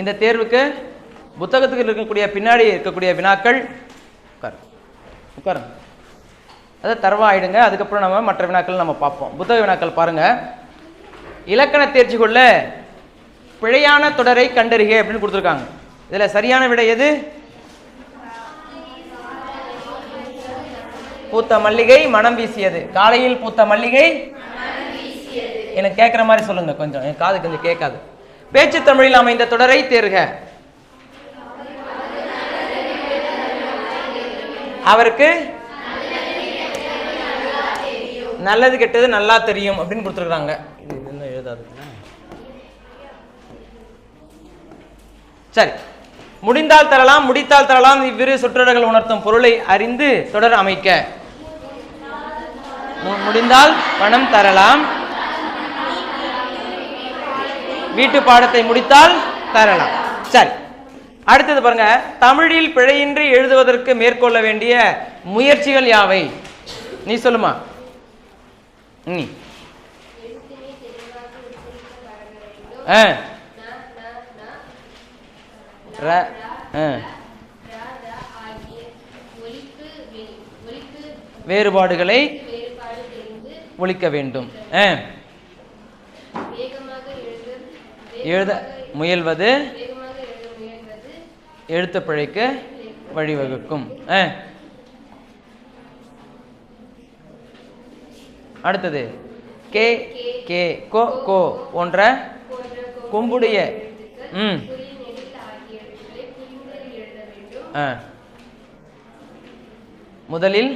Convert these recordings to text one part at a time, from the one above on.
இந்த தேர்வுக்கு புத்தகத்துக்கு இருக்கக்கூடிய பின்னாடி இருக்கக்கூடிய வினாக்கள் உட்காருங்க, அதை தரவா ஆயிடுங்க. அதுக்கப்புறம் நம்ம மற்ற வினாக்கள் நம்ம பார்ப்போம். புத்தக வினாக்கள் பாருங்க. இலக்கண தேர்ச்சி கொள்ள பிழையான தொடரை கண்டறிக அப்படின்னு கொடுத்துருக்காங்க. இதில் சரியான விடை எது? பூத்த மல்லிகை மனம் வீசியது. காலையில் பூத்த மல்லிகை எனக்கு கேட்குற மாதிரி சொல்லுங்க, கொஞ்சம் என் காது கொஞ்சம் கேட்காது. பேச்சு தமிழில் அமைந்த தொடரை தேர்க. அவருக்கு நல்லது கெட்டது நல்லா தெரியும் அப்படின்னு கொடுத்துருக்காங்க. இது என்ன எழுதாது? சரி, முடிந்தால் தரலாம் முடித்தால் தரலாம் இவ்விரு சொற்றொடர்கள் உணர்த்தும் பொருளை அறிந்து தொடர் அமைக்க. முடிந்தால் பணம் தரலாம், வீட்டு பாடத்தை முடித்தால் தரலாம். சரி, அடுத்தது பாருங்க. தமிழில் பிழையின்றி எழுதுவதற்கு மேற்கொள்ள வேண்டிய முயற்சிகள் யாவை? நீ சொல்லுமா. வேறுபாடுகளை ஒழிக்க வேண்டும். எழுத முயல்வது எழுத்து பிழைக்கு வழிவகுக்கும். அடுத்தது கே கே கோ கோ போன்ற கொம்புடைய முதலில்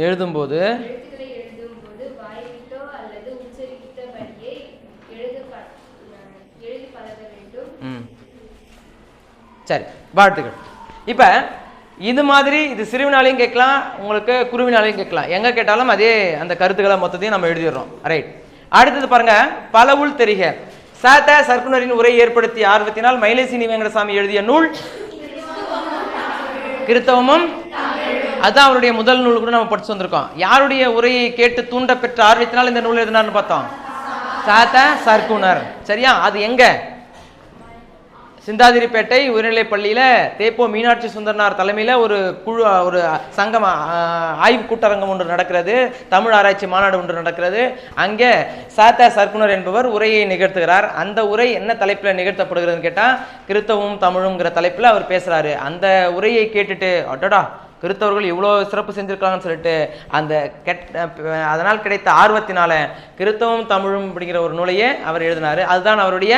எழுதும்போது சரி, வாழ்த்துக்கள். இப்ப இது மாதிரி இது சிறுவினாலையும் கேட்கலாம், உங்களுக்கு குருவினாலையும் கேட்கலாம். எங்க கேட்டாலும் அதே அந்த கருத்துக்களை மொத்தத்தையும் நம்ம எழுதிடுறோம். ரைட். அடுத்தது பாருங்க. பலவுள் தெரிக. சாத்த சர்க்குனரின் உரை ஏற்படுத்திய ஆர்வத்தினால் மயிலைசீனி வெங்கடசாமி எழுதிய நூல் கிறித்தவமும். அதுதான் அவருடைய முதல் நூல் கூட நம்ம படிச்சு வந்திருக்கோம். யாருடைய உரையை கேட்டு தூண்ட பெற்ற ஆர்வத்தினால் இந்த நூல் எழுதினார்னு பார்த்தோம். சாத்த சர்க்குனர். சரியா? அது எங்க? சிந்தாதிரிப்பேட்டை உயர்நிலைப் பள்ளியில தேப்போ மீனாட்சி சுந்தரனார் தலைமையில ஒரு குழு, ஒரு சங்கம், ஆய்வு கூட்டரங்கம் ஒன்று நடக்கிறது, தமிழ் ஆராய்ச்சி மாநாடு ஒன்று நடக்கிறது. அங்கே சாத்தா சர்க்குனர் என்பவர் உரையை நிகழ்த்துகிறார். அந்த உரை என்ன தலைப்பில் நிகழ்த்தப்படுகிறதுன்னு கேட்டால் கிறித்தவமும் தமிழுங்கிற தலைப்பில் அவர் பேசுகிறாரு. அந்த உரையை கேட்டுட்டு அடடா கிறித்தவர்கள் இவ்வளோ சிறப்பு செஞ்சுருக்காங்கன்னு சொல்லிட்டு அந்த அதனால் கிடைத்த ஆர்வத்தினால கிறித்தவமும் தமிழும் அப்படிங்கிற ஒரு நூலையே அவர் எழுதினார். அதுதான் அவருடைய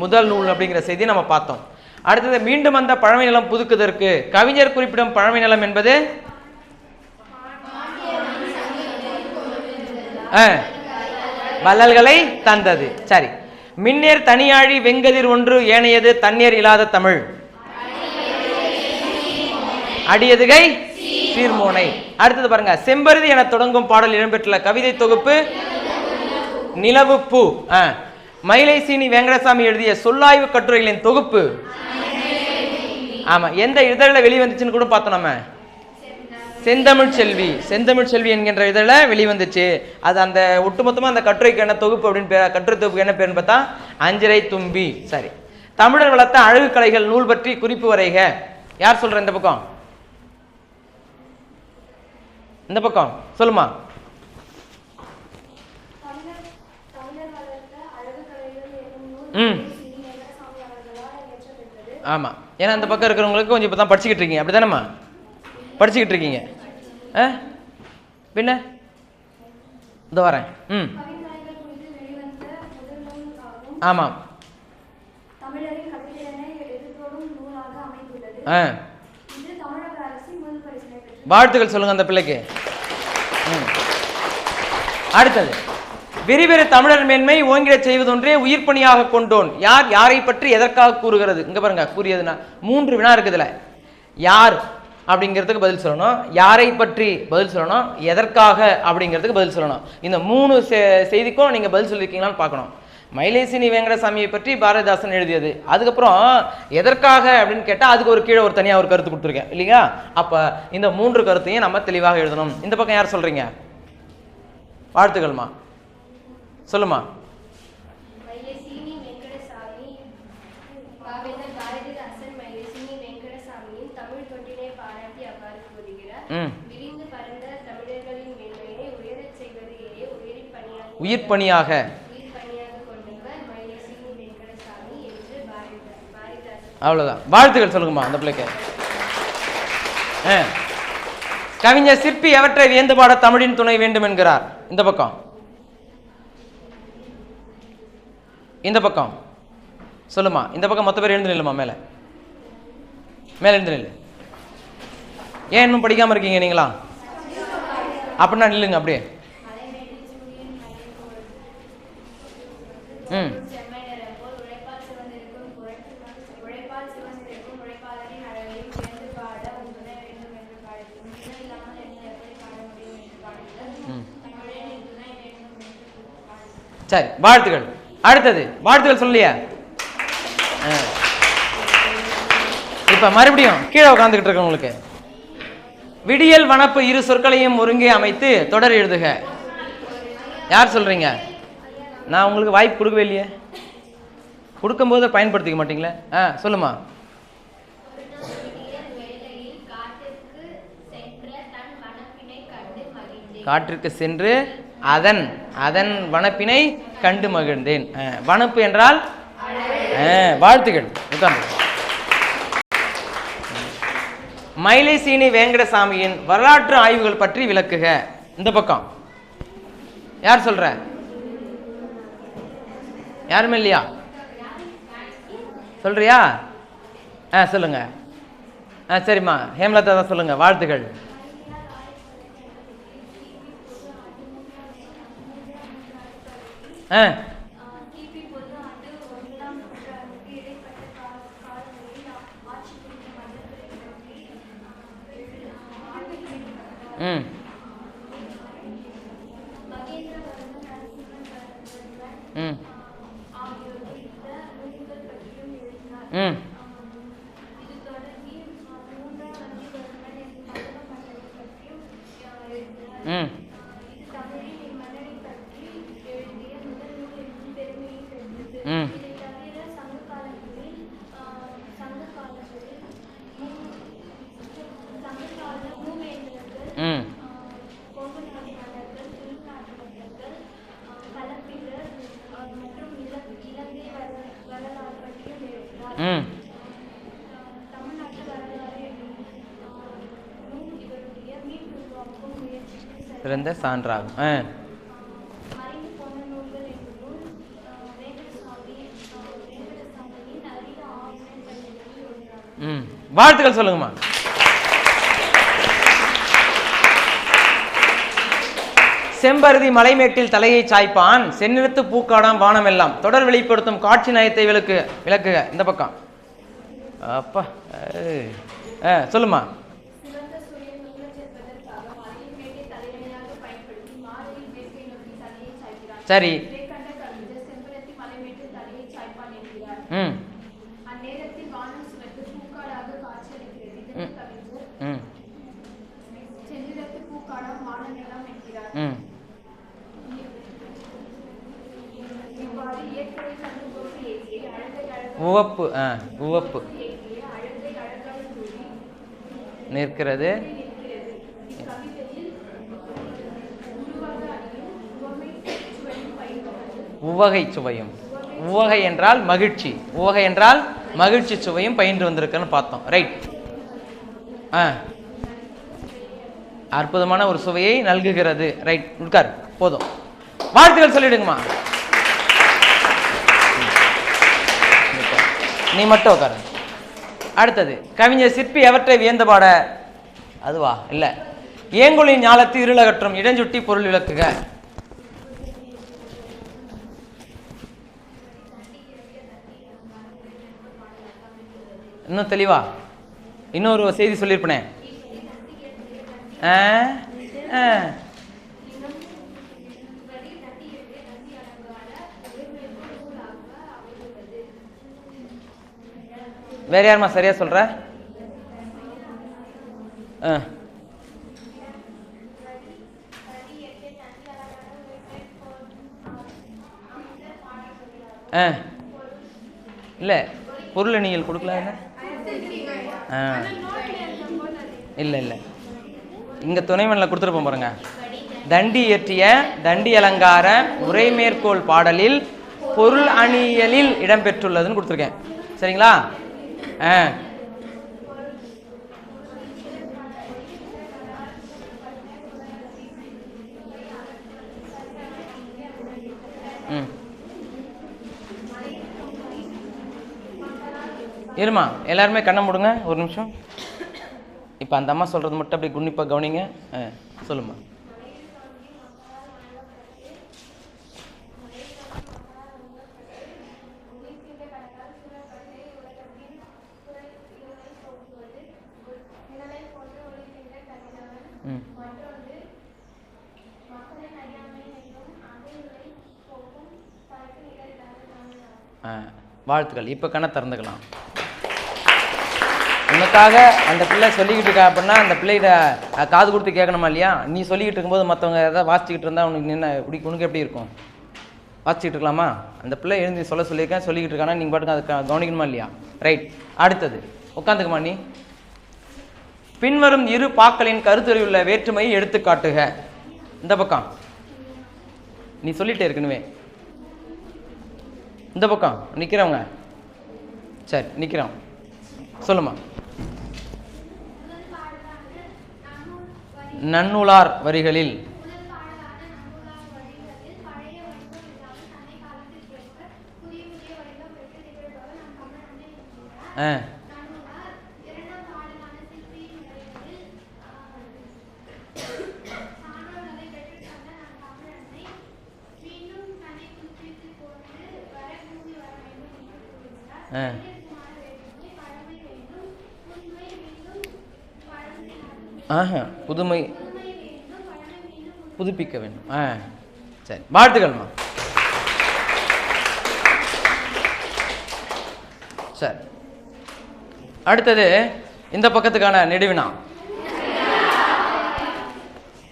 முதல் நூல் அப்படிங்கிற செய்தி நம்ம பார்த்தோம். அடுத்தது மீண்டும் அந்த பழமை நிலம் புதுக்குதற்கு கவிஞர் குறிப்பிடும் பழமை நிலம் என்பது வள்ளல்களை தந்தது. சரி. மின்னேர் தனியாழி வெங்கதிர் ஒன்று ஏனையது தண்ணீர் இல்லாத தமிழ் அடியதுகை சீர்மோனை. அடுத்தது பாருங்க. செம்பருதி என தொடங்கும் பாடல் இடம்பெற்றுள்ள கவிதை தொகுப்பு நிலவு பூ. மயிலைசீனி வெங்கடசாமி எழுதிய சொல்லாய்வு கட்டுரைகளின் தொகுப்பு. ஆமா, எந்த இதழில் வெளிவந்துச்சுன்னு கூட பார்த்தோம் நம்ம. செந்தமிழ் செல்வி. செந்தமிழ் செல்வி என்கின்ற இதழில் வெளிவந்துச்சு. அது அந்த ஒட்டுமொத்தமாக அந்த கட்டுரைக்கு என்ன தொகுப்பு அப்படின்னு கட்டுரை தொகுப்பு என்ன பேருன்னு பார்த்தா அஞ்சரை தும்பி. சரி. தமிழர் வளர்த்த அழகு கலைகள் நூல் பற்றி குறிப்பு வரைக. யார் சொல்ற? இந்த பக்கம், இந்த பக்கம் சொல்லுமா. ஆமா, ஏன்னா அந்த பக்கம் இருக்கிறவங்களுக்கு கொஞ்சம் இப்போ தான் படிச்சுக்கிட்டு இருக்கீங்க, அப்படிதானம்மா? படிச்சுக்கிட்டு இருக்கீங்க. பின்ன இந்த வரேன். ஆமாம். வாழ்த்துக்கள் சொல்லுங்க அந்த பிள்ளைக்கு. அடுத்தது விரிவெறு தமிழர் மேன்மை ஓங்கிட செய்வதொன்றே உயிர் பணியாக கொண்டோன். யார் யாரை பற்றி எதற்காக கூறுகிறது? இங்க பாருங்க, கூறியதுன்னா 3 வினா இருக்குதுல. யார் அப்படிங்கிறதுக்கு பதில் சொல்லணும், யாரை பற்றி பதில் சொல்லணும், எதற்காக அப்படிங்கிறதுக்கு பதில் சொல்லணும். இந்த 3 செய்திக்கும் நீங்க பதில் சொல்லியிருக்கீங்களான்னு பார்க்கணும். மயிலைசீனி வெங்கடசாமியை பற்றி பாரதிதாசன் எழுதியது. அதுக்கப்புறம் எதற்காக அப்படின்னு கேட்டால் அதுக்கு ஒரு கீழே ஒரு தனியாக ஒரு கருத்து கொடுத்துருக்கேன் இல்லையா? அப்போ இந்த 3 கருத்தையும் நம்ம தெளிவாக எழுதணும். இந்த பக்கம் யார் சொல்றீங்க? வாழ்த்துக்கள்மா. சொல்லுமா. உயிர் பணியாக. அவ்வளவுதான். வாழ்த்துக்கள் சொல்லுங்கம்மா அந்த பிள்ளைக்கு. கவிஞர் சிற்பி எவற்றை வியந்து பாட தமிழின் துணை வேண்டும் என்கிறார்? இந்த பக்கம், இந்த பக்கம் சொல்லுமா. இந்த பக்கம் மொத்த பேர் எழுந்து நில்லுமா. மேல மேல எழுந்து நில்லு. ஏன் இன்னும் படிக்காம இருக்கீங்க நீங்களா? அப்படின்னா நில்லுங்க அப்படியே. சரி, வாழ்த்துக்கள். அடுத்தது வாழ்த்துக்கள் சொல்லியா? இப்ப மறுபடியும் கீழே உட்காந்துக்கிட்டு இருக்கவங்களுக்கு விடியல் வனப்பு இரு சொற்களையும் ஒருங்கே அமைத்து தொடர் எழுதுக. யார் சொல்றீங்க? நான் உங்களுக்கு வாய்ப்பு கொடுக்கவே இல்லையே. கொடுக்கும்போது பயன்படுத்திக்க மாட்டீங்களே. சொல்லுமா. காற்றிற்கு சென்று அதன் அதன் வனப்பினை கண்டு மகிழ்ந்தேன். வனப்பு என்றால் வாழ்த்துகள். உட்கார்ந்து. மயிலை சீனி வேங்கடசாமியின் வரலாற்று ஆய்வுகள் பற்றி விளக்குக. இந்த பக்கம் யார் சொல்ற? யாருமே இல்லையா? சொல்றியா? சொல்லுங்க. சரிம்மா ஹேமலதா தான் சொல்லுங்க. வாழ்த்துகள். சிறந்த சான்றாகும். வாழ்த்துக்கள் சொல்லுங்கம்மா. செம்பருதி மலைமேட்டில் தலையை சாய்ப்பான், செந்நிறத்து பூக்காடாம் வானம் எல்லாம். தொடர் வெளிப்படுத்தும் காட்சி நயத்தை விளக்குக. இந்த பக்கம் அப்பா சொல்லுமா. சரி. உவப்பு உவப்பு நிற்கிறது. உவகை சுவையும். உவகை என்றால் மகிழ்ச்சி. உவகை என்றால் மகிழ்ச்சி சுவையும் பயின்று வந்திருக்குன்னு பார்த்தோம். ரைட். அற்புதமான ஒரு சுவையை நல்குகிறது. ரைட். உட்கார். போதும். வாழ்த்துக்கள் சொல்லிடுங்கம்மா. நீ மட்டும் உட்காரு. அடுத்தது கவிஞர் சிற்பி எவற்றை வியந்து பாட? அதுவா? இல்ல. ஏங்கொழின் ஞாலத்து இருளகற்றும் இடஞ்சுட்டி பொருள் விளக்குக. இன்னும் தெளிவா இன்னொரு செய்தி சொல்லியிருப்பேனே. வேற யாருமா சரியா சொல்ற? இல்லை பொருளணியல் கொடுக்கல. இல்லை இல்லை, இங்கே துணைவனில் கொடுத்துருப்போம் பாருங்க. தண்டி இயற்றிய தண்டி அலங்கார உரை மேற்கோள் பாடலில் பொருள் அணியலில் இடம்பெற்றுள்ளதுன்னு கொடுத்துருக்கேன். சரிங்களா? இருமா, எல்லாருமே கண்ணை மூடுங்க ஒரு நிமிஷம். இப்போ அந்த அம்மா சொல்கிறது மட்டும் அப்படி குன்னிப்பாக கவனிங்க. சொல்லுமா. வாழ்த்துக்கள். இப்போ கண்ணை திறந்துக்கலாம். உனக்காக அந்த பிள்ளை சொல்லிக்கிட்டு இருக்கா அப்படின்னா அந்த பிள்ளைகிட்ட காது கொடுத்து கேட்கணுமா இல்லையா? நீ சொல்லிக்கிட்டு இருக்கும்போது மற்றவங்க ஏதாவது வாசிச்சுக்கிட்டு இருந்தால் உனக்கு என்ன உனக்கு எப்படி இருக்கும்? வாசிச்சுக்கிட்டு இருக்கலாமா? அந்த பிள்ளை எழுந்து சொல்லியிருக்கேன், சொல்லிக்கிட்டு இருக்கானா, நீங்கள் பாட்டுக்கு அதுக்கு கவனிக்கணுமா இல்லையா? ரைட். அடுத்தது உட்காந்துக்குமா நீ. பின்வரும் இரு பாக்களின் கருத்துரையுள்ள வேற்றுமையை எடுத்து காட்டுக. இந்த பக்கம் நீ சொல்லிட்டே இருக்கணுமே. இந்த பக்கம் நிற்கிறவங்க. சரி, நிற்கிறோம். சொல்லுமா. நன்னூலார் வரிகளில் புதுமை புதுப்பிக்க வேண்டும். சரி, வாழ்த்துக்கள்மா. சரி, அடுத்தது இந்த பக்கத்துக்கான நெடுவினா.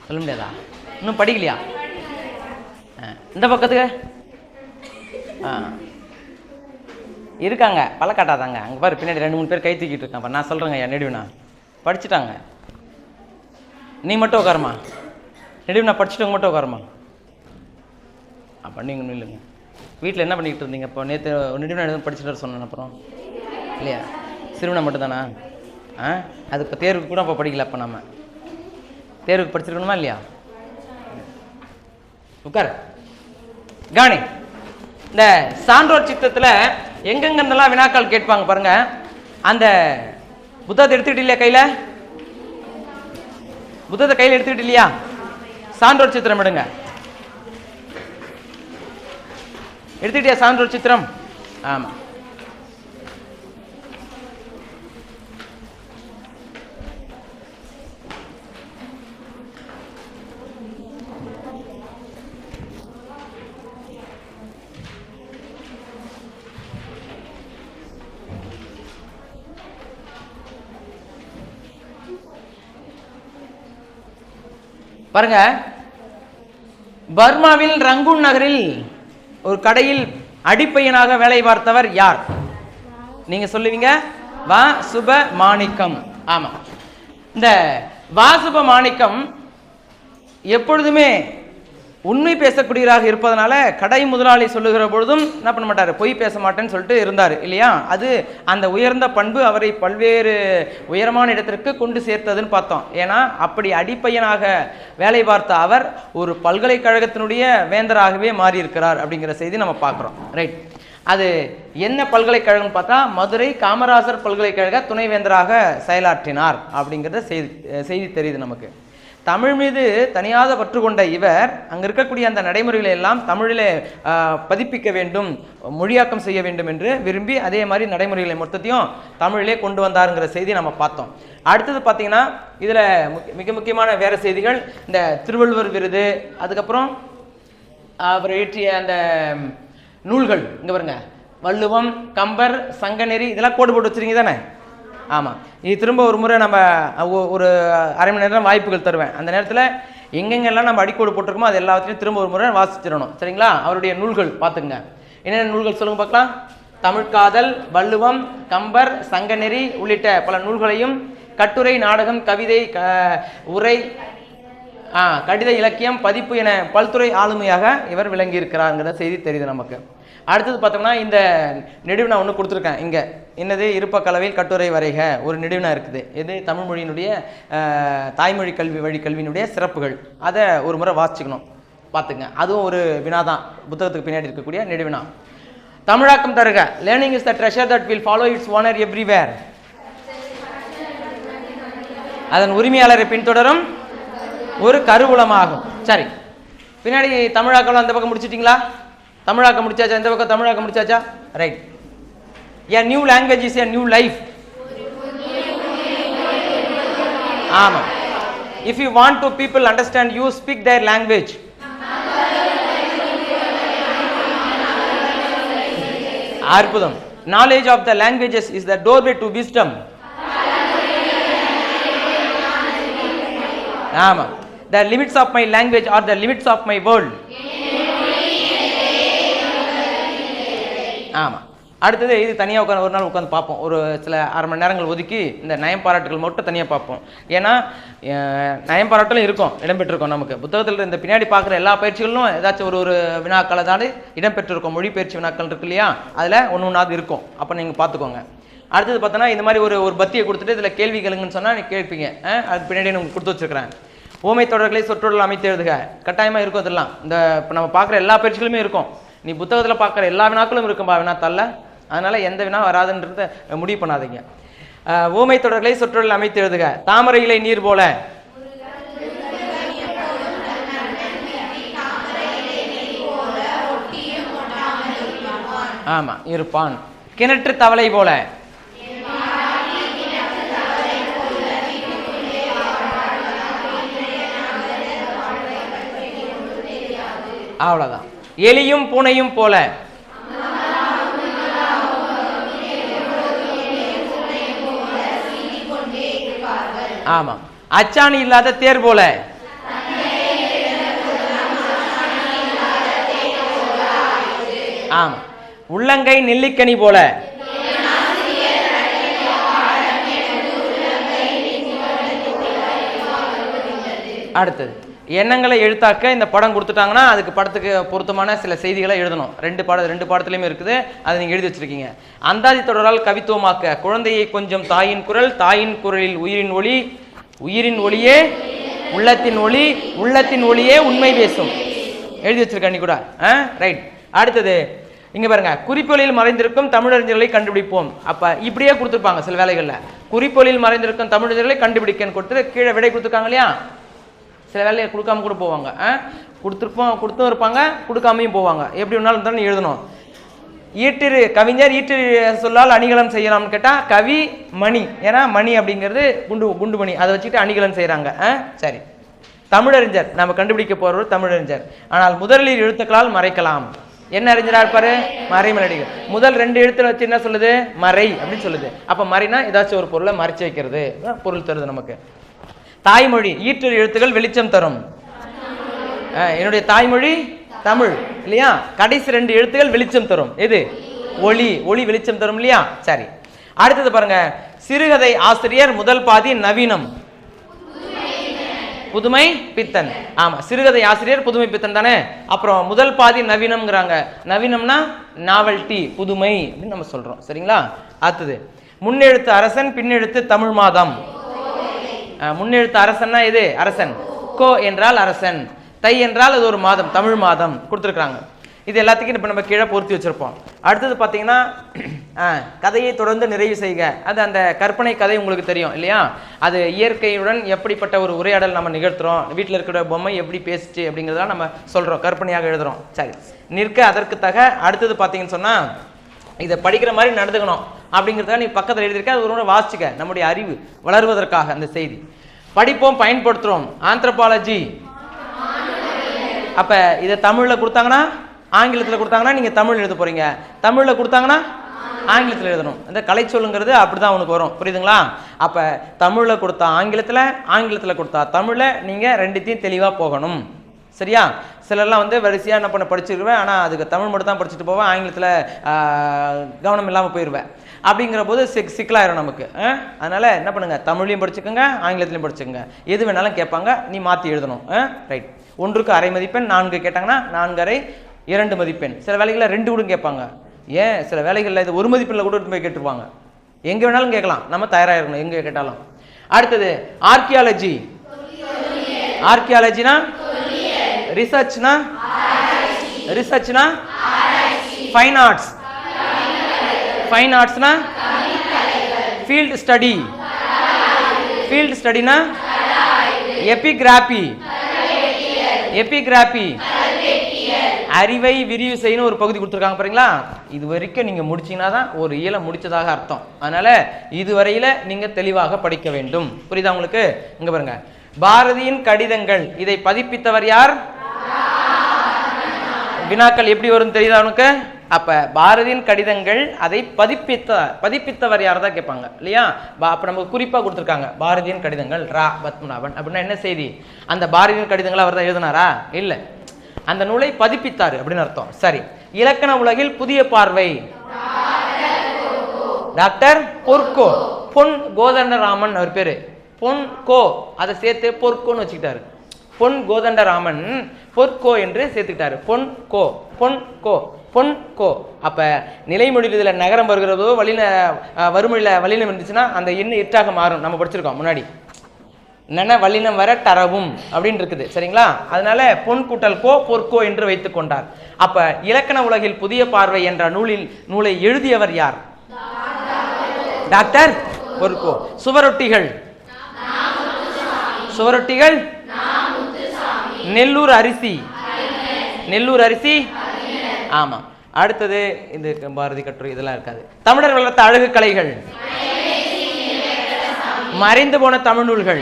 சொல்ல முடியாதா? இன்னும் படிக்கலையா? இந்த பக்கத்துக்கு இருக்காங்க, பல காட்டாதாங்க. அங்கே பாரு, பின்னாடி 2-3 பேர் கை தூக்கிட்டு இருக்காங்க. நான் சொல்கிறேங்க ஐயா, நெடுவினா படிச்சுட்டாங்க. நீ மட்டும் உட்காருமா. நெடுவினா படிச்சுட்டவங்க மட்டும் உட்காருமா. பண்ணிங்க இல்லைங்க. வீட்டில் என்ன பண்ணிக்கிட்டு இருந்தீங்க இப்போ? நேற்று நெடுவினா எதுவும் படிச்சுட்டு சொன்னேன் அப்புறம் இல்லையா? சிறுவனை மட்டும்தானா? அது இப்போ தேர்வுக்கு கூட அப்போ படிக்கல. அப்போ நம்ம தேர்வுக்கு படிச்சிருக்கணுமா இல்லையா? உட்கார் கவனி. இந்த சான்றோர் சித்தத்தில் எங்கெங்கெல்லாம் வினாக்கள் கேட்பாங்க பாருங்க. அந்த புத்தகத்தை எடுத்துக்கிட்டு இல்லையா கையில்? புத்தகத்தை கையில் எடுத்துக்கிட்டு இல்லையா? சான்றோர் சித்திரம் எடுங்க. எடுத்துக்கிட்டியா சான்றோர் சித்திரம்? ஆமாம். பாருங்க, பர்மாவில் ரங்கூன் நகரில் ஒரு கடையில் அடிப்பையனாக வேலை பார்த்தவர் யார்? நீங்க சொல்லுவீங்க. வாசுப மாணிக்கம். ஆமா, இந்த வாசுப மாணிக்கம் எப்பொழுதுமே உண்மை பேசக்கூடியவராக இருப்பதனால கடை முதலாளி சொல்லுகிற பொழுதும் என்ன பண்ண மாட்டார், பொய் பேச மாட்டேன்னு சொல்லிட்டு இருந்தார் இல்லையா? அது அந்த உயர்ந்த பண்பு அவரை பல்வேறு உயரமான இடத்திற்கு கொண்டு சேர்த்ததுன்னு பார்த்தோம். ஏன்னா அப்படி அடிப்பையனாக வேலை பார்த்த அவர் ஒரு பல்கலைக்கழகத்தினுடைய வேந்தராகவே மாறியிருக்கிறார் அப்படிங்கிற செய்தி நம்ம பார்க்குறோம். ரைட். அது என்ன பல்கலைக்கழகம்னு பார்த்தா மதுரை காமராசர் பல்கலைக்கழக துணைவேந்தராக செயலாற்றினார் அப்படிங்கிறத செய்தி தெரியுது நமக்கு. தமிழ் மீது தனியாத பற்று கொண்ட இவர் அங்கே இருக்கக்கூடிய அந்த நடைமுறைகளை எல்லாம் தமிழில் பதிப்பிக்க வேண்டும், மொழியாக்கம் செய்ய வேண்டும் என்று விரும்பி அதே மாதிரி நடைமுறைகளை மொத்தத்தையும் தமிழிலே கொண்டு வந்தாருங்கிற செய்தி நம்ம பார்த்தோம். அடுத்தது பார்த்தீங்கன்னா இதில் மிக முக்கியமான வேறு செய்திகள், இந்த திருவள்ளுவர் விருது, அதுக்கப்புறம் அவர் இயற்றிய அந்த நூல்கள். இங்கே பாருங்க, வள்ளுவம், கம்பர், சங்கநெறி, இதெல்லாம் கோடு போட்டு வச்சுருங்க தானே? ஆமாம். இது திரும்ப ஒரு முறை நம்ம ஒரு அரை மணி நேரம் வாய்ப்புகள் தருவேன். அந்த நேரத்தில் எங்கெங்கெல்லாம் நம்ம அடிக்கோடு போட்டிருக்கோமோ அது எல்லாத்தையும் திரும்ப ஒரு முறை வாசிச்சிடணும். சரிங்களா? அவருடைய நூல்கள் பார்த்துங்க. என்னென்ன நூல்கள் சொல்லுங்க பார்க்கலாம். தமிழ்காதல், வள்ளுவம், கம்பர், சங்கநெறி உள்ளிட்ட பல நூல்களையும், கட்டுரை, நாடகம், கவிதை, உரை, கடித இலக்கியம், பதிப்பு என பல்துறை ஆளுமையாக இவர் விளங்கி இருக்கிறாருங்கிற செய்தி தெரியுது நமக்கு. அடுத்தது பார்த்தோம்னா இந்த நெடுவினா ஒன்று கொடுத்துருக்கேன். இங்கே என்னது, இருப்ப கலவையில் கட்டுரை வரைக ஒரு நெடுவினா இருக்குது. இது தமிழ் மொழியினுடைய தாய்மொழி கல்வி வழி கல்வியினுடைய சிறப்புகள். அதை ஒரு முறை வாசிச்சுக்கணும், பார்த்துங்க. அதுவும் ஒரு வினா தான், புத்தகத்துக்கு பின்னாடி இருக்கக்கூடிய நெடுவினா. தமிழாக்கம் தருக. Learning is the treasure that will follow it's owner everywhere. அதன் உரிமையாளரை பின்தொடரும் ஒரு கருவூலமாகும். சரி, பின்னாடி தமிழாக்கம் அந்த பக்கம் முடிச்சிட்டிங்களா? தமிழாக்கம் முடிச்சாச்சா? இந்த பக்கம் தமிழாக்கம் முடிச்சாச்சா? Right. A new language is a new life. ஆமாம். If you want to people understand you, speak their language. அற்புதம். Knowledge of the languages is the doorway to wisdom. ஆமாம். The limits of my language are the limits of my world. ஆமாம். அடுத்தது இது தனியாக உட்காந்து ஒரு நாள் உட்காந்து பார்ப்போம். ஒரு சில அரை மணி நேரங்கள் ஒதுக்கி இந்த நயம் பாராட்டுகள் மட்டும் தனியாக பார்ப்போம். ஏன்னா நயம் பாராட்டலும் இருக்கும், இடம்பெற்றிருக்கோம். நமக்கு புத்தகத்தில் இந்த பின்னாடி பார்க்குற எல்லா பயிற்சிகளும் ஏதாச்சும் ஒரு வினாக்களை தான் இடம்பெற்றிருக்கும். மொழி பயிற்சி வினாக்கள் இருக்கு இல்லையா, அதில் ஒன்று ஒன்றாவது இருக்கும். அப்போ நீங்கள் பார்த்துக்கோங்க. அடுத்தது பார்த்தோன்னா இந்த மாதிரி ஒரு பத்தியை கொடுத்துட்டு இதில் கேள்வி கேளுங்கன்னு சொன்னால் நீங்கள் கேட்பீங்க. அது பின்னாடி உங்களுக்கு கொடுத்து வச்சுருக்கிறேன். ஊமை தொடர்களை சொற்றொடர்கள் அமைத்து எழுதுக. கட்டாயமாக இருக்கும். அதெல்லாம் இந்த இப்போ நம்ம பார்க்குற எல்லா பயிற்சிகளுமே இருக்கும். நீ புத்தகத்தில் பார்க்குற எல்லா வினாக்களும் இருக்கும்பா வினாத்தால. அதனால் எந்த வினா வராதுன்றத முடிவு பண்ணாதீங்க. ஊமை தொடர்களை சொற்றொடர்கள் அமைத்து எழுதுக. தாமரை இலை நீர் போல. ஆமாம், இருப்பான். கிணற்று தவளை போல. அவ்வளோதான். எலியும் பூனையும் போல. ஆமாம். அச்சாணி இல்லாத தேர் போல. ஆமாம். உள்ளங்கை நெல்லிக்கனி போல. அடுத்தது எண்ணங்களை எழுத்தாக்க. இந்த படம் கொடுத்துட்டாங்கன்னா அதுக்கு படத்துக்கு பொருத்தமான சில செய்திகளை எழுதணும். ரெண்டு பாடத்துலையுமே இருக்குது, அதை நீங்கள் எழுதி வச்சிருக்கீங்க. அந்தாதி தொடரால் கவித்துவமாக்க. குழந்தையை கொஞ்சம் தாயின் குரல், தாயின் குரலில் உயிரின் ஒளி, உயிரின் ஒளியே உள்ளத்தின் ஒளி, உள்ளத்தின் ஒளியே உண்மை பேசும். எழுதி வச்சிருக்க நீ கூட. ரைட். அடுத்தது இங்கே பாருங்க, குறிப்பொலியில் மறைந்திருக்கும் தமிழறிஞர்களை கண்டுபிடிப்போம். அப்போ இப்படியே கொடுத்துருப்பாங்க சில வேலைகளில். குறிப்பொலியில் மறைந்திருக்கும் தமிழறிஞர்களை கண்டுபிடிக்கன்னு கொடுத்துட்டு கீழே விடை கொடுத்துருக்காங்க இல்லையா. சில வேலையை கொடுக்காம கூட போவாங்க. கொடுத்தும் இருப்பாங்க, கொடுக்காமையும் போவாங்க. எப்படி வேணாலும் இருந்தாலும் எழுதணும். ஈட்டிரு கவிஞர் ஈட்டிரு சொல்லால் அணிகலம் செய்யலாம்னு கேட்டால் கவி மணி. ஏன்னா மணி அப்படிங்கிறது குண்டு மணி, அதை வச்சுட்டு அணிகலம் செய்கிறாங்க. சரி. தமிழறிஞர் நம்ம கண்டுபிடிக்க போகிறவர் தமிழறிஞர். ஆனால் முதலில் எழுத்துக்களால் மறைக்கலாம். என்ன அறிஞராக இருப்பாரு? மறைமலடிகள். முதல் 2 எழுத்துல வச்சு என்ன சொல்லுது? மறை அப்படின்னு சொல்லுது. அப்போ மறைனா ஏதாச்சும் ஒரு பொருளை மறைச்சு வைக்கிறது, பொருள் தருது நமக்கு. தாய்மொழி ஈற்று எழுத்துக்கள் வெளிச்சம் தரும். என்னுடைய தாய்மொழி தமிழ் இல்லையா. கடைசி 2 எழுத்துக்கள் வெளிச்சம் தரும். எது? ஒளி. ஒளி வெளிச்சம் தரும் இல்லையா. சரி. அடுத்தது பாருங்க, சிறுகதை ஆசிரியர் முதல் பாதி நவீனம், புதுமை பித்தன். ஆமா, சிறுகதை ஆசிரியர் புதுமை பித்தன் தானே. அப்புறம் முதல் பாதி நவீனம்ங்கிறாங்க. நவீனம்னா நாவல்டி, புதுமை அப்படின்னு நம்ம சொல்றோம். சரிங்களா. அடுத்தது முன்னெழுத்து அரசன், பின்னெழுத்து தமிழ் மாதம். முன்னெழுத்து அரசன்னா எது? அரசன். கோ என்றால் அரசன், தை என்றால் அது ஒரு மாதம், தமிழ் மாதம் கொடுத்துருக்காங்க. இது எல்லாத்துக்கும் இப்போ நம்ம கீழே பொருத்தி வச்சிருப்போம். அடுத்தது பார்த்தீங்கன்னா கதையை தொடர்ந்து நிறைவு செய்க. அது அந்த கற்பனை கதை உங்களுக்கு தெரியும் இல்லையா. அது இயற்கையுடன் எப்படிப்பட்ட ஒரு உரையாடல் நம்ம நிகழ்த்துறோம், வீட்டில் இருக்கிற பொம்மை எப்படி பேசிச்சு அப்படிங்கிறதெல்லாம் நம்ம சொல்கிறோம், கற்பனையாக எழுதுகிறோம். சரி. நிற்க அதற்கு தக. அடுத்தது பார்த்தீங்கன்னு சொன்னால் இதை படிக்கிற மாதிரி நடந்துக்கணும் அப்படிங்கிறதுக்காக நீ பக்கத்தில் எழுதியிருக்க, அது ஒரு வாசிச்சுக்க, நம்முடைய அறிவு வளர்வதற்காக அந்த செய்தி. படிப்போம், பயன்படுத்துகிறோம். ஆந்த்ரோபாலஜி. அப்போ இதை தமிழில் கொடுத்தாங்கன்னா, ஆங்கிலத்தில் கொடுத்தாங்கன்னா நீங்கள் தமிழ் எழுத போகிறீங்க, தமிழில் கொடுத்தாங்கன்னா ஆங்கிலத்தில் எழுதணும். இந்த கலை சொல்லுங்கிறது அப்படி தான் உனக்கு வரும். புரியுதுங்களா. அப்போ தமிழில் கொடுத்தா ஆங்கிலத்தில், ஆங்கிலத்தில் கொடுத்தா தமிழில், நீங்கள் ரெண்டுத்தையும் தெளிவாக போகணும். சரியா. சிலர்லாம் வந்து வரிசையாக என்ன பண்ண படிச்சிருவேன், ஆனால் அதுக்கு தமிழ் மட்டும் தான் படிச்சுட்டு போவேன், ஆங்கிலத்தில் கவனம் இல்லாமல் போயிடுவேன். அப்படிங்கிற போது சிக்கலாயிரும் நமக்கு. அதனால் என்ன பண்ணுங்கள், தமிழ்லையும் படிச்சுக்கோங்க, ஆங்கிலத்திலையும் படிச்சுக்கோங்க. எது வேணாலும் கேட்பாங்க, நீ மாற்றி எழுதணும். ரைட். 1க்கு அரை மதிப்பெண், 4 கேட்டாங்கன்னா 4 2 மதிப்பெண். சில வேலைகளில் 2 கூட கேட்பாங்க. ஏன் சில வேலைகளில் இது 1 மதிப்பெண்ணில் கூட போய் கேட்டுருவாங்க. எங்கே வேணாலும் கேட்கலாம், நம்ம தயாராக இருக்கணும் எங்கே கேட்டாலும். அடுத்தது ஆர்கியாலஜி. ஆர்கியாலஜினா ரிசர்ச்னா ரிசர்ச்னா ஃபைன் ஆர்ட்ஸ். ஃபைன் ஆர்ட்ஸ்னா ஃபீல்டு ஸ்டடி. ஃபீல்டு ஸ்டடினா எபிகிராபி. எபிகிராபி அறிவை விரிவு செய்யணும் ஒரு பகுதி கொடுத்துருக்காங்க பாருங்களா. இது வரைக்கும் நீங்கள் முடிச்சிங்கன்னா தான் ஒரு இயலை முடித்ததாக அர்த்தம். அதனால் இதுவரையில் நீங்கள் தெளிவாக படிக்க வேண்டும். புரியுதா உங்களுக்கு? இங்கே பாருங்க, பாரதியின் கடிதங்கள், இதை பதிப்பித்தவர் யார்? வினாக்கள் எப்படி வரும் தெரியுதா உனக்கு? அப்ப பாரதியின் கடிதங்கள் அதை பதிப்பித்தவர் யார் தான் கேட்பாங்க இல்லையா? அப்ப நமக்கு குறிப்பா கொடுத்துருக்காங்க பாரதியின் கடிதங்கள் ரா பத்மநாபன் அப்படின்னா என்ன செய்தி? அந்த பாரதியின் கடிதங்கள் அவர் தான் எழுதினாரா? இல்லை, அந்த நூலை பதிப்பித்தாரு அப்படின்னு அர்த்தம். சரி, இலக்கண உலகில் புதிய பார்வை டாக்டர் பொற்கோ. பொன் கோதண்டராமன் அவர் பேரு. பொன் கோ அதை சேர்த்து பொற்கோன்னு வச்சுக்கிட்டாரு. பொன் கோதண்டராமன் பொற்கோ என்று சேர்த்துக்கிட்டாரு. பொன் கோ பொன் கோ பொன் கோ. அப்ப நிலைமொழியில் இதில் நகரம் வருகிறதோ வறுமொழியில் வல்லினம் இருந்துச்சுன்னா அந்த எண்ணு எட்டாக மாறும். நம்ம படிச்சிருக்கோம் முன்னாடி. என்னென்ன வல்லினம் வர டரவும் அப்படின்னு இருக்குது. சரிங்களா? அதனால பொன் கூட்டல் கோ பொற்கோ என்று வைத்துக் கொண்டார். அப்ப இலக்கண உலகில் புதிய பார்வை என்ற நூலை எழுதியவர் யார்? டாக்டர் பொற்கோ. சுவரொட்டிகள். சுவரொட்டிகள் நெல்லூர் அரிசி. நெல்லூர் அரிசி. ஆமா. அடுத்தது இந்த பாரதி கட்டுரை இதெல்லாம் இருக்காது. தமிழர் வளர்த்த அழகு கலைகள், மறைந்து போன தமிழ் நூல்கள்.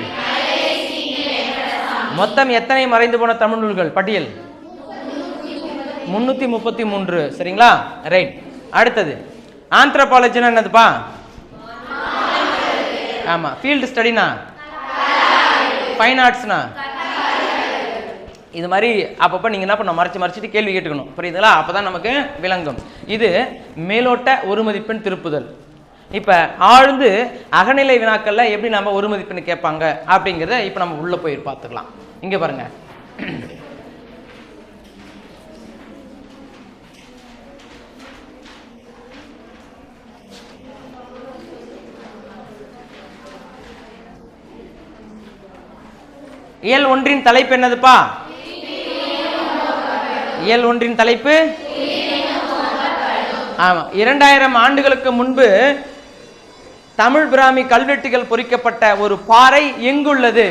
மொத்தம் எத்தனை மறைந்து போன தமிழ் நூல்கள்? பட்டியல் 333. சரிங்களா? ரைட். அடுத்தது ஆந்த்ரோபாலஜினா என்னதுப்பா? ஆமா. ஃபீல்டு ஸ்டடினா ஃபைன் ஆர்ட்ஸ்னா இது மாதிரி அப்பப்போ நீங்கள் என்ன பண்ண மறைச்சிட்டு கேள்வி கேட்டுக்கணும். புரியுதுங்களா? அப்போ தான் நமக்கு விளங்கும். இது மேலோட்ட ஒரு மதிப்பெண் திருப்புதல். இப்போ ஆழ்ந்து அகநிலை வினாக்களில் எப்படி நம்ம ஒரு மதிப்பெண் கேட்பாங்க அப்படிங்கிறத இப்போ நம்ம உள்ளே போய் பார்த்துக்கலாம். இங்கே பாருங்க, இயல் ஒன்றின் தலைப்பு என்னதுப்பா? இயல் ஒன்றின் தலைப்பு ஆமா. 2000 ஆண்டுகளுக்கு முன்பு தமிழ் பிராமி கல்வெட்டுகள் பொறிக்கப்பட்ட ஒரு பாறை எங்குள்ளது?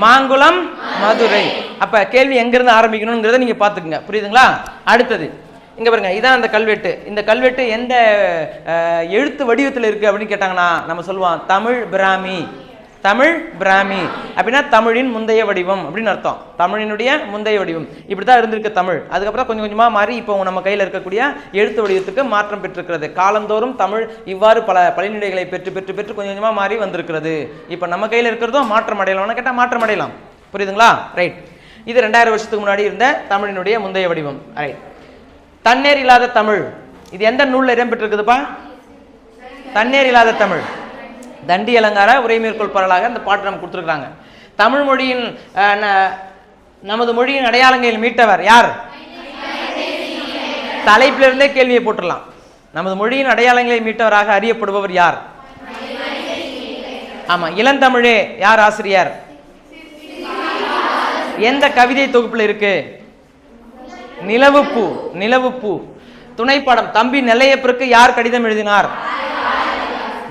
மாங்குளம், மதுரை. அப்ப கேள்வி எங்கிருந்து ஆரம்பிக்கணும்ங்கிறத நீங்க பாத்துக்கங்க. புரியுதுங்களா? அடுத்தது இங்க பாருங்க, இதான் அந்த கல்வெட்டு. இந்த கல்வெட்டு எந்த எழுத்து வடிவத்தில் இருக்கு அப்படின்னு கேட்டாங்கன்னா நம்ம சொல்லுவோம் தமிழ் பிராமி. தமிழ் பிராமி அப்படின்னா தமிழின் முந்தைய வடிவம் அப்படின்னு அர்த்தம். தமிழினுடைய முந்தைய வடிவம் இப்படிதான் இருந்திருக்கு தமிழ். அதுக்கப்புறம் கொஞ்சம் கொஞ்சமா மாறி இப்போ நம்ம கையில் இருக்கக்கூடிய எழுத்து வடிவத்துக்கு மாற்றம் பெற்றிருக்கிறது. காலந்தோறும் தமிழ் இவ்வாறு பல பழிநிலைகளை பெற்று பெற்று பெற்று கொஞ்சம் கொஞ்சமா மாறி வந்திருக்கிறது. இப்போ நம்ம கையில் இருக்கிறதும் மாற்றம் அடையலாம்னு கேட்டால் மாற்றம் அடையலாம். புரியுதுங்களா? ரைட். இது 2000 வருஷத்துக்கு முன்னாடி இருந்த தமிழினுடைய முந்தைய வடிவம். ரைட். தண்ணீர் இல்லாத தமிழ், இது எந்த நூலில் இடம்பெற்றிருக்குதுப்பா? தண்ணீர் இல்லாத தமிழ். தண்டி அலங்கார உரை மேற்கோள் பரலாக இந்த பாட்டு நம்ம கொடுத்துருக்காங்க. தமிழ் மொழியின் நமது மொழியின் அடையாளங்களில் மீட்டவர் யார்? தலைப்பிலிருந்தே கேள்வியை போட்டுடலாம். நமது மொழியின் அடையாளங்களை மீட்டவராக அறியப்படுபவர் யார்? ஆமா, இளந்தமிழே யார் ஆசிரியர்? எந்த கவிதை தொகுப்புல இருக்கு? நிலவுப்பூ. நிலவுப்பூ. துணைப்படம் தம்பி நெல்லையப்பருக்கு யார் கடிதம் எழுதினார்?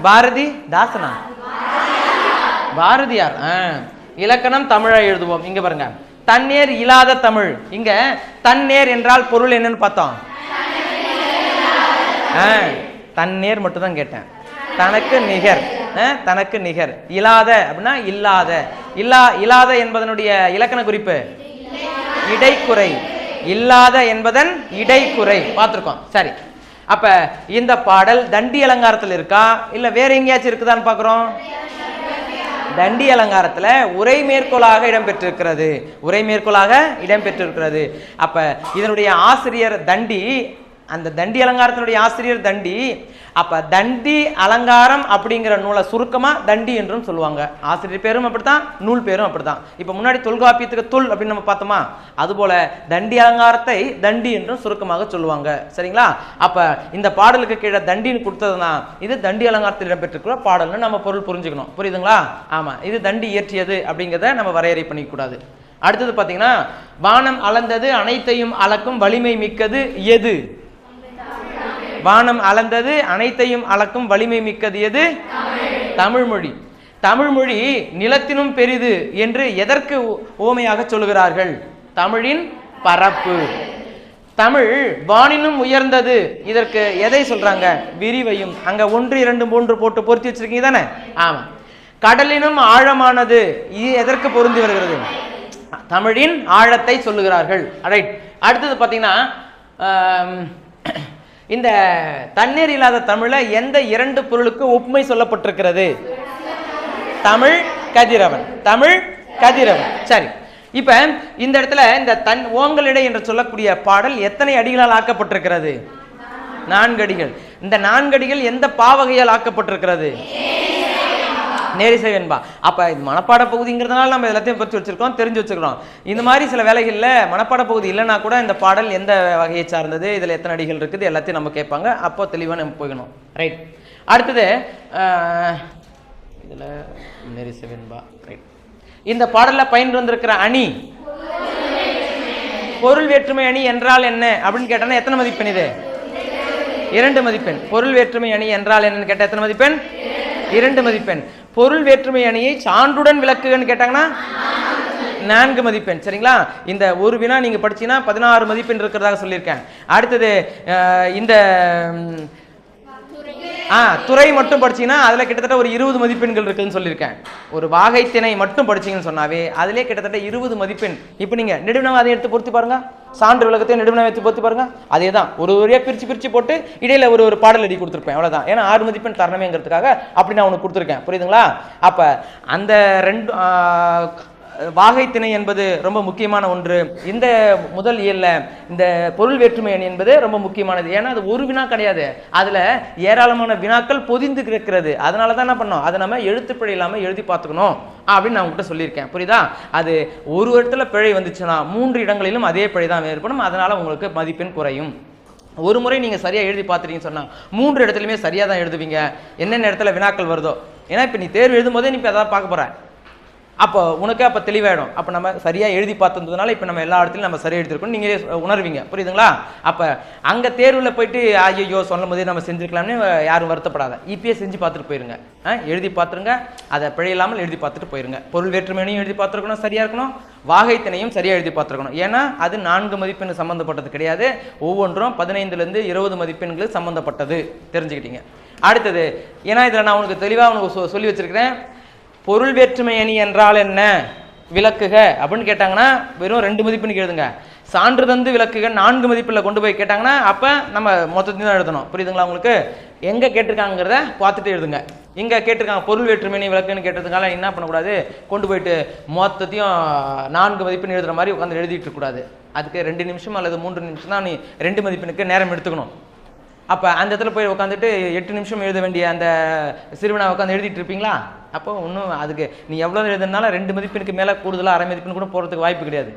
பாரதி தாசனா? பாரதியார். இலக்கணம் தமிழை எழுதுவோம். இங்க பாருங்க, தண்ணீர் இல்லாத தமிழ். இங்க தண்ணீர் என்றால் பொருள் என்னன்னு பார்த்தோம். தண்ணீர் மட்டும் தான் கேட்டேன். தனக்கு நிகர். தனக்கு நிகர். இல்லாத அப்படின்னா இல்லாத. இல்லாத என்பதனுடைய இலக்கண குறிப்பு இடைக்குறை. இல்லாத என்பதன் இடைக்குறை பார்த்திருக்கோம். சரி, அப்ப இந்த பாடல் தண்டி அலங்காரத்தில் இருக்கா இல்ல வேற எங்கேயாச்சும் இருக்குதான்னு பாக்குறோம்? தண்டி அலங்காரத்துல உரை மேற்கோளாக இடம்பெற்றிருக்கிறது. உரை மேற்கோளாக இடம்பெற்றிருக்கிறது. அப்ப இதனுடைய ஆசிரியர் தண்டி, அந்த தண்டி அலங்காரத்தினுடைய ஆசிரியர் தண்டி. அப்ப தண்டி அலங்காரம் அப்படிங்கிற நூலை சுருக்கமா தண்டி என்றும் சொல்லுவாங்க. ஆசிரியர் பேரும் அப்படித்தான், நூல் பேரும் அப்படித்தான். இப்ப முன்னாடி தொல்காப்பியத்துக்கு தொல் அப்படின்னு நம்ம பார்த்தோமா, அதுபோல தண்டி அலங்காரத்தை தண்டி என்றும் சுருக்கமாக சொல்லுவாங்க. சரிங்களா? அப்ப இந்த பாடலுக்கு கீழே தண்டின்னு கொடுத்ததுனா இது தண்டி அலங்காரத்தில் இடம்பெற்றிருக்கிற பாடல்னு நம்ம பொருள் புரிஞ்சுக்கணும். புரியுதுங்களா? ஆமா, இது தண்டி இயற்றியது அப்படிங்கிறத நம்ம வரையறை பண்ணிக்க கூடாது. அடுத்தது பாத்தீங்கன்னா, வானம் அளந்தது அனைத்தையும் அளக்கும் வலிமை மிக்கது எது? வானம் அளந்தது அனைத்தையும் அளக்கும் வலிமை மிக்கது எது? தமிழ்மொழி. தமிழ்மொழி நிலத்தினும் பெரிது என்று எதற்கு ஓமையாக சொல்கிறார்கள்? தமிழின் பரப்பு. தமிழ் வானினும் உயர்ந்தது, இதற்கு எதை சொல்றாங்க? விரிவையும். அங்க 1, 2, 3 போட்டு பொருத்தி வச்சிருக்கீங்க தானே? ஆமா. கடலினும் ஆழமானது, இது எதற்கு பொருந்தி வருகிறது? தமிழின் ஆழத்தை சொல்லுகிறார்கள். ரைட். அடுத்தது பாத்தீங்கன்னா, இந்த தண்ணீர் இல்லாத தமிழ்ல எந்த 2 பொருளுக்கு ஒப்புமை சொல்லப்பட்டிருக்கிறது? தமிழ் கதிரவன். தமிழ் கதிரவன். சரி, இப்ப இந்த இடத்துல இந்த ஓங்கலிடை என்று சொல்லக்கூடிய பாடல் எத்தனை அடிகளால் ஆக்கப்பட்டிருக்கிறது? 4 அடிகள். இந்த 4 அடிகள் எந்த பாவகையால் ஆக்கப்பட்டிருக்கிறது? நேரிசை வெண்பா. அப்ப இது மனப்பாட பகுதிங்கிறதுனால நம்ம எல்லாத்தையும் பற்றி வச்சிருக்கோம், தெரிஞ்சு வச்சுக்கிறோம். இந்த மாதிரி சில வேலைகள்ல மனப்பாட பகுதி இல்லைன்னா கூட இந்த பாடல் எந்த வகையை சார்ந்தது, இதுல எத்தனை அடிகள் இருக்குது எல்லாத்தையும் நம்ம கேட்பாங்க. அப்போ தெளிவாக நம்ம போய்க்கணும். ரைட். அடுத்தது இதுல நேரிசை வெண்பா. ரைட். இந்த பாடல்ல பயின்று வந்திருக்கிற அணி, பொருள் வேற்றுமை அணி என்றால் என்ன அப்படின்னு கேட்டா எத்தனை மதிப்பெண்? இது 2 மதிப்பெண். பொருள் வேற்றுமை அணி என்றால் என்னன்னு கேட்டா எத்தனை மதிப்பெண்? 2 மதிப்பெண். பொருள் வேற்றுமை அணியை சான்றுடன் விளக்குன்னு கேட்டாங்கன்னா 4 மதிப்பெண். சரிங்களா? இந்த ஒரு வினா நீங்க படிச்சீங்கன்னா 16 மதிப்பெண் இருக்கிறதாக சொல்லியிருக்கேன். அடுத்தது இந்த துறை மட்டும் படிச்சீங்கன்னா அதுல கிட்டத்தட்ட ஒரு 20 மதிப்பெண்கள் இருக்குன்னு சொல்லியிருக்கேன். ஒரு வாகை திணை மட்டும் படிச்சீங்கன்னு சொன்னாவே அதுலயே கிட்டத்தட்ட 20 மதிப்பெண். இப்போ நீங்க நெடுவினாவை அதை எடுத்து பொருத்தி பாருங்க, சான்று விளக்கத்தையும் நெடுவினாவை எடுத்து பொருத்தி பாருங்க. அதே தான் ஒரு வரியா பிரிச்சு போட்டு இடையில ஒரு பாடல் எழுதி கொடுத்துருப்பேன், அவ்வளவுதான். ஏன்னா 6 மதிப்பெண் தரணுமேங்கிறதுக்காக அப்படி நான் உனக்கு கொடுத்துருக்கேன். புரியுதுங்களா? அப்ப அந்த 2 வாகை திணை என்பது ரொம்ப முக்கியமான ஒன்று. இந்த முதல் இயல்ல இந்த பொருள் வேற்றுமை அணி என்பது ரொம்ப முக்கியமானது. ஏன்னா அது ஒரு வினா கிடையாது, அதுல ஏராளமான வினாக்கள் பொதிந்து கிடக்கிறது. அதனால தான் என்ன பண்ணோம், அதை நம்ம எழுத்துப்பிழை இல்லாமல் எழுதி பார்த்துக்கணும் அப்படின்னு நான் உங்கள்கிட்ட சொல்லியிருக்கேன். புரியுதா? அது ஒரு இடத்துல பிழை வந்துச்சுன்னா 3 இடங்களிலும் அதே பிழை தான் ஏற்படும். அதனால உங்களுக்கு மதிப்பெண் குறையும். ஒரு முறை நீங்க சரியா எழுதி பார்த்துட்டீங்கன்னு சொன்னா 3 இடத்துலையுமே சரியா தான் எழுதுவீங்க, என்னென்ன இடத்துல வினாக்கள் வருதோ. ஏன்னா இப்போ நீ தேர்வு எழுதும் போதே நீ இப்போ எதாவது பார்க்க போற, அப்போ உனக்கு அப்போ தெளிவாயிடும். அப்போ நம்ம சரியாக எழுதி பார்த்துருந்ததுனால இப்போ நம்ம எல்லா இடத்துலையும் நம்ம சரியாக எழுதிருக்கோம் நீங்களே உணர்வீங்க. புரியுதுங்களா? அப்போ அங்கே தேர்வில் போயிட்டு ஐயோ சொல்லும் போதே நம்ம செஞ்சுருக்கலாம்னு யாரும் வருத்தப்படாத. இப்பயே செஞ்சு பார்த்துட்டு போயிருங்க. எழுதி பார்த்துருங்க, அதை பிழையில்லாமல் எழுதி பார்த்துட்டு போயிருங்க. பொருள் வேற்றுமையும் எழுதி பார்த்துருக்கணும், சரியாக இருக்கணும். வாகை திணையும் சரியாக எழுதி பார்த்துருக்கணும். ஏன்னா அது 4 மதிப்பெண் சம்மந்தப்பட்டது கிடையாது, ஒவ்வொன்றும் 15லேருந்து 20 மதிப்பெண்களுக்கு சம்மந்தப்பட்டது. தெரிஞ்சுக்கிட்டீங்க? அடுத்தது, ஏன்னா இதில் நான் உனக்கு தெளிவாக உனக்கு சொல்லி வச்சிருக்கிறேன். பொருள் வேற்றுமை அணி என்றால் என்ன விளக்குக அப்படின்னு கேட்டாங்கன்னா வெறும் 2 மதிப்பெண்ணுக்கு எழுதுங்க. சான்று தந்து விளக்குக 4 மதிப்பெண்ணில் கொண்டு போய் கேட்டாங்கன்னா அப்போ நம்ம மொத்தத்தையும் தான் எழுதணும். புரியுதுங்களா உங்களுக்கு? எங்கே கேட்டிருக்காங்கிறத பார்த்துட்டு எழுதுங்க. இங்கே கேட்டிருக்காங்க பொருள் வேற்றுமை அணி விளக்குன்னு கேட்டதுனால என்ன பண்ணக்கூடாது, கொண்டு போயிட்டு மொத்தத்தையும் 4 மதிப்பெண் எழுதுகிற மாதிரி உட்காந்து எழுதிட்டு இருக்கக்கூடாது. அதுக்கு 2 நிமிஷம் அல்லது 3 நிமிஷம் தான் நீ 2 மதிப்பெண்ணுக்கு நேரம் எடுத்துக்கணும். அப்போ அந்த இடத்துல போய் உட்காந்துட்டு 8 நிமிஷம் எழுத வேண்டிய அந்த சிறுவனை உட்காந்து எழுதிட்டு இருப்பீங்களா? அப்போ இன்னும் அதுக்கு நீ எவ்வளோ எழுதுனாலும் 2 மதிப்பெண்ணுக்கு மேலே கூடுதலாக அரை மதிப்பெண் கூட போகிறதுக்கு வாய்ப்பு கிடையாது.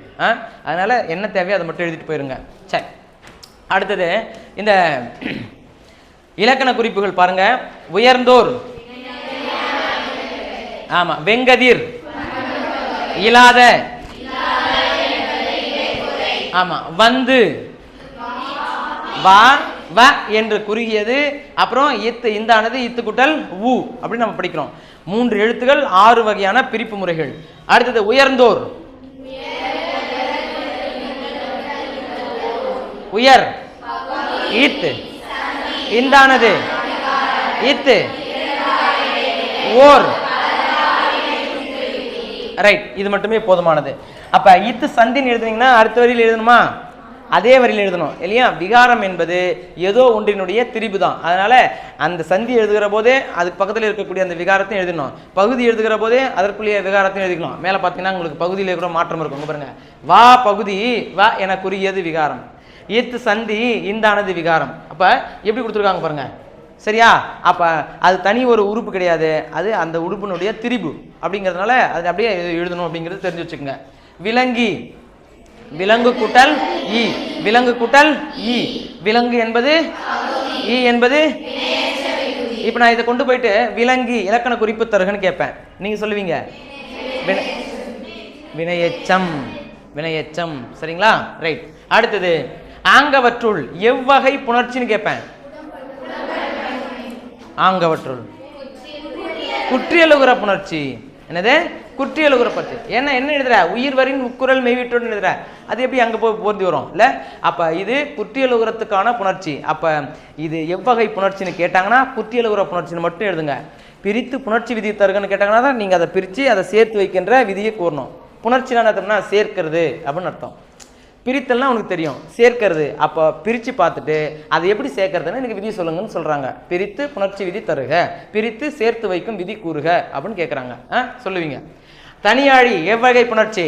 அதனால் என்ன தேவையோ அதை மட்டும் எழுதிட்டு போயிருங்க. சரி, அடுத்தது இந்த இலக்கண குறிப்புகள் பாருங்க. உயர்ந்தோர், ஆமா, வெங்கதிர், இல்லாத, ஆமா, வந்து, வா, வ என்று குறுகியது, அப்புறம் இத்து, இந்தானது, இத்து குட்டல் ஊ அப்படின்னு நம்ம படிக்கிறோம். 3 எழுத்துகள், 6 வகையான பிரிப்பு முறைகள். அடுத்தது உயர்ந்தோர், உயர், இத்து, இந்தானது, இத்து, ஓர். ரைட், இது மட்டுமே போதுமானது. அப்ப இத்து சந்தின்னு எழுதுனீங்கன்னா அடுத்த வரியில் எழுதணுமா? அதே வரியில் எழுதணும் இல்லையா? விகாரம் என்பது ஏதோ ஒன்றினுடைய திரிபு தான். அதனால அந்த சந்தி எழுதுகிற போதே அதுக்கு பக்கத்தில் இருக்கக்கூடிய அந்த விகாரத்தையும் எழுதணும், பகுதி எழுதுகிற போதே அதற்குரிய விகாரத்தையும் எழுதிக்கணும். மேலே பார்த்தீங்கன்னா உங்களுக்கு பகுதியில் கூட மாற்றம் இருக்கும். பாருங்க, வா பகுதி வா என குறியது விகாரம், ஈத்து சந்தி இந்தானது விகாரம். அப்ப எப்படி கொடுத்துருக்காங்க பாருங்க, சரியா? அப்ப அது தனி ஒரு உறுப்பு கிடையாது, அது அந்த உறுப்பினுடைய திரிபு அப்படிங்கிறதுனால அது அப்படியே எழுதணும் அப்படிங்கிறது தெரிஞ்சு வச்சுக்கோங்க. விலங்கி, விலங்கு கூட்டல் ஈ, விலங்கு கூட்டல் ஈ, விலங்கு என்பது ஈ என்பது. இப்ப நான் இதை கொண்டு போயிட்டு விலங்கி இலக்கண குறிப்பு தருகன்னு கேட்பேன், நீங்க சொல்லுவீங்க வினையெச்சம், வினையெச்சம். சரிங்களா? ரைட். அடுத்தது ஆங்கவற்றுள் எவ்வகை புணர்ச்சின்னு கேட்பேன். ஆங்கவற்றுள் குற்றியலுகிற புணர்ச்சி. என்னது? குற்றியலுகிற புணர்ச்சி. என்ன எழுதுற? உயிர்வரின் முக்குரல் மெய்விட்டோன்னு எழுதுற, அது எப்படி அங்க போய் பொருந்தி வரும் இல்ல? அப்ப இது குற்றியலுகிறதுக்கான புணர்ச்சி. அப்ப இது எவ்வகை புணர்ச்சின்னு கேட்டாங்கன்னா குற்றியலுகிற புணர்ச்சின்னு மட்டும் எழுதுங்க. பிரித்து புணர்ச்சி விதி தருகன்னு கேட்டாங்கன்னா தான் நீங்க அதை பிரித்து அதை சேர்த்து வைக்கின்ற விதியை கூறணும். புணர்ச்சினா சேர்க்கிறது அப்படின்னு அர்த்தம். பிரித்தல்னா உனக்கு தெரியும், சேர்க்கிறது. அப்போ பிரித்து பார்த்துட்டு அதை எப்படி சேர்க்கறதுன்னு எனக்கு விதி சொல்லுங்கன்னு சொல்கிறாங்க. பிரித்து புணர்ச்சி விதி தருக, பிரித்து சேர்த்து வைக்கும் விதி கூறுக அப்படின்னு கேட்குறாங்க. சொல்லுவீங்க. தனியாழி எவ்வகை புணர்ச்சி?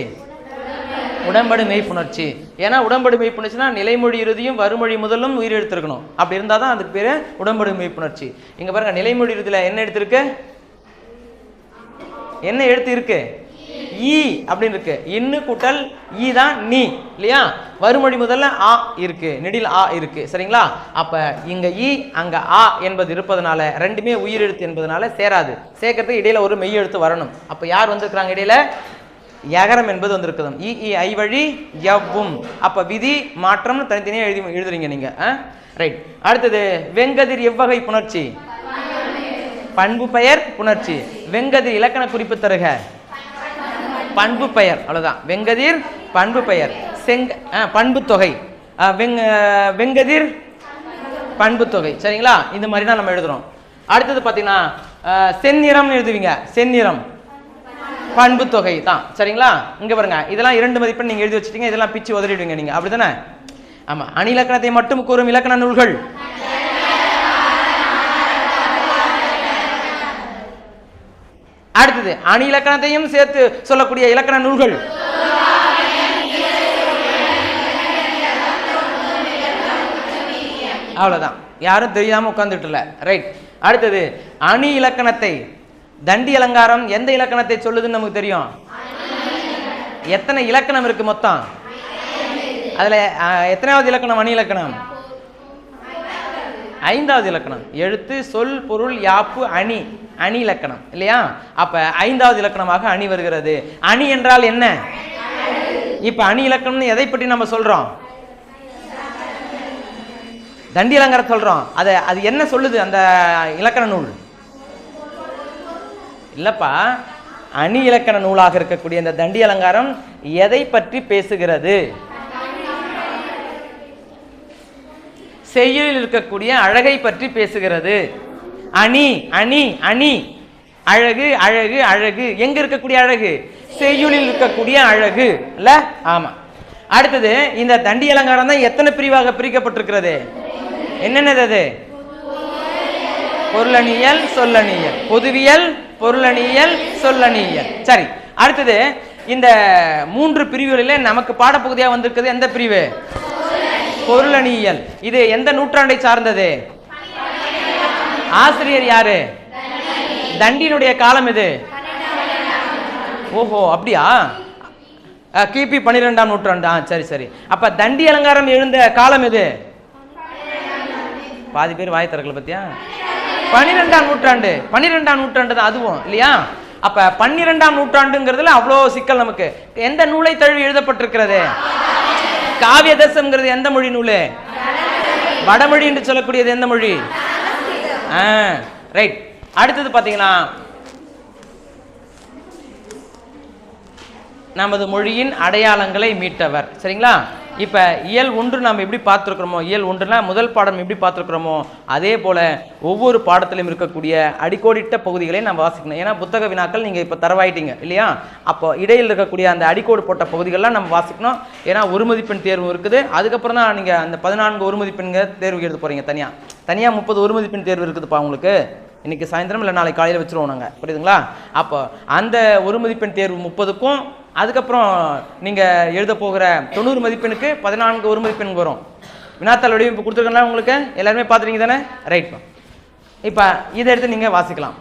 உடம்படு மெய் புணர்ச்சி. ஏன்னா உடம்படு மெய் புணர்ச்சினா நிலைமொழி இறுதியும் வறுமொழி முதலும் உயிர் எடுத்திருக்கணும். அப்படி இருந்தால் தான் அதுக்கு பேர் உடம்படு மெய் புணர்ச்சி. இங்கே பாருங்க, நிலைமொழி இறுதியில் என்ன எடுத்திருக்கு? என்ன எழுத்து இருக்கு? ஈ அப்படின்னு இருக்கு. இன்னு கூட்டல் ஈ தான் நீ இல்லையா? வறுமொழி முதல்ல ஆ இருக்கு, நெடில் ஆ இருக்கு. சரிங்களா? அப்ப இங்க ஈ அங்க ஆ என்பது இருப்பதனால ரெண்டுமே உயிர் எழுத்து என்பதனால சேராது. சேர்க்கறதுக்கு இடையில ஒரு மெய் எழுத்து வரணும். அப்ப யார் வந்திருக்கிறாங்க இடையில? யகரம் என்பது வந்திருக்குது. இ ஐ வழி எவ்வும். அப்ப விதி மாற்றம் தனித்தனியா எழுதுறீங்க நீங்க. ரைட். அடுத்தது வெங்கதிர் எவ்வகை புணர்ச்சி? பண்பு பெயர் புணர்ச்சி. வெங்கதிர் இலக்கண குறிப்பு தருக. பண்பு பெயர், அவ்வளவுதான். வெங்கதிர் பண்பு பெயர். பண்பு தொகை. வெங்கதிர் பண்பு தொகை. சரிங்களா? இந்த மாதிரி தான் நம்ம எழுதுறோம். அடுத்தது பார்த்தீங்கன்னா செந்நிறம் எழுதுவீங்க. செந்நிறம் பண்பு தொகை தான். சரிங்களா? இங்க பாருங்க, இதெல்லாம் 2 மதிப்பெண் நீங்க எழுதி வச்சுட்டீங்க, இதெல்லாம் பிச்சு உதறிடுவீங்க நீங்க, அப்படித்தானே? ஆமா. அணி இலக்கணத்தை மட்டும் கூறும் இலக்கண நூல்கள். அடுத்தது அணி இலக்கணத்தையும் சேர்த்து சொல்லக்கூடிய இலக்கண நூல்கள். அவ்வளவுதான், யாரும் தெரியாம உட்கார்ந்துட்டு இல்ல. ரைட். அடுத்தது அணி இலக்கணத்தை, தண்டி அலங்காரம் எந்த இலக்கணத்தை சொல்லுதுன்னு நமக்கு தெரியும். எத்தனை இலக்கணம் இருக்கு மொத்தம்? அதுல எத்தனாவது இலக்கணம்? அணி இலக்கணம் 5வது இலக்கணம். எழுத்து சொல் பொருள் யாப்பு அணி, அணி இலக்கணம் இல்லையா? அப்ப 5வது இலக்கணமாக அணி வருகிறது. அணி என்றால் என்ன? இப்ப அணி இலக்கணம்னு எதை பற்றி நம்ம சொல்றோம்? தண்டி அலங்காரம் சொல்றோம். அது என்ன சொல்லுது அந்த இலக்கண நூல்? இல்லப்பா, அணி இலக்கண நூலாக இருக்கக்கூடிய இந்த தண்டி அலங்காரம் எதை பற்றி பேசுகிறது? செய்யுளில் இருக்கக்கூடிய அழகை பற்றி பேசுகிறது. அணி அணி அணி, அழகு அழகு அழகு. எங்க இருக்கக்கூடிய அழகு? செய்யுளில் இருக்கக்கூடிய அழகு இல்ல? ஆமா. அடுத்தது இந்த தண்டி அலங்காரம் தான் எத்தனை பிரிவாக பிரிக்கப்பட்டிருக்கிறது? என்னென்னது? பொருளணியல், சொல்லணியல். பொதுவியல், பொருளணியல், சொல்லணியல். சரி. அடுத்தது இந்த 3 பிரிவுகளிலே நமக்கு பாடப்பகுதியாக வந்திருக்கிறது எந்த பிரிவு? பொருளணியல். இது எந்த நூற்றாண்டை சார்ந்தது? ஆசிரியர் யாரு? தண்டியினுடைய காலம் இது. ஓஹோ, அப்படியா? கிபி 12ஆம் நூற்றாண்டு. சரி சரி. அப்ப தண்டி அலங்காரம் எழுந்த காலம் இது? பாதி பேர் வாய் திறக்கல பத்தியா? 12ஆம் நூற்றாண்டு. 12ஆம் நூற்றாண்டு தான் அதுவும் இல்லையா? அப்ப 12ஆம் நூற்றாண்டுங்கிறதுல அவ்வளோ சிக்கல் நமக்கு. எந்த நூலை தழுவி எழுதப்பட்டிருக்கிறது? காவியதசம்ங்கிறது எந்த மொழி நூலு? வடமொழி என்று சொல்லக்கூடியது எந்த மொழி? ரைட். அடுத்தது பாத்தீங்கன்னா நமது மொழியின் அடையாளங்களை மீட்டவர். சரிங்களா? இப்போ இயல் 1 நாம் எப்படி பார்த்துருக்குறோமோ, இயல் 1னா முதல் பாடம் எப்படி பார்த்துருக்குறோமோ அதே போல் ஒவ்வொரு பாடத்திலும் இருக்கக்கூடிய அடிக்கோடிட்ட பகுதிகளை நம்ம வாசிக்கணும். ஏன்னா புத்தக வினாக்கள் நீங்கள் இப்போ தரவாயிட்டீங்க இல்லையா, அப்போ இடையில் இருக்கக்கூடிய அந்த அடிக்கோடு போட்ட பகுதிகள்லாம் நம்ம வாசிக்கணும். ஏன்னா ஒரு மதிப்பெண் தேர்வு இருக்குது. அதுக்கப்புறம் தான் நீங்கள் அந்த 14 ஒரு மதிப்பெண்கள் தேர்வு எழுத போகிறீங்க. தனியாக 30 ஒரு மதிப்பெண் தேர்வு இருக்குதுப்பா உங்களுக்கு. இன்றைக்கி சாயந்தரம் இல்லை நாளைக்கு காலையில் வச்சுருவோம் நாங்கள், புரியுதுங்களா? அப்போ அந்த ஒரு மதிப்பெண் தேர்வு 30க்கும் அதுக்கப்புறம் நீங்கள் எழுத போகிற 90 மதிப்பெண்ணுக்கு 14 ஒரு மதிப்பெண் வரும். வினாத்தாள் வடிவமைப்பு கொடுத்துருக்கேன்ல உங்களுக்கு, எல்லாருமே பார்த்துருக்கீங்க தானே? ரைட். இப்போ இதை எடுத்து நீங்கள் வாசிக்கலாம்.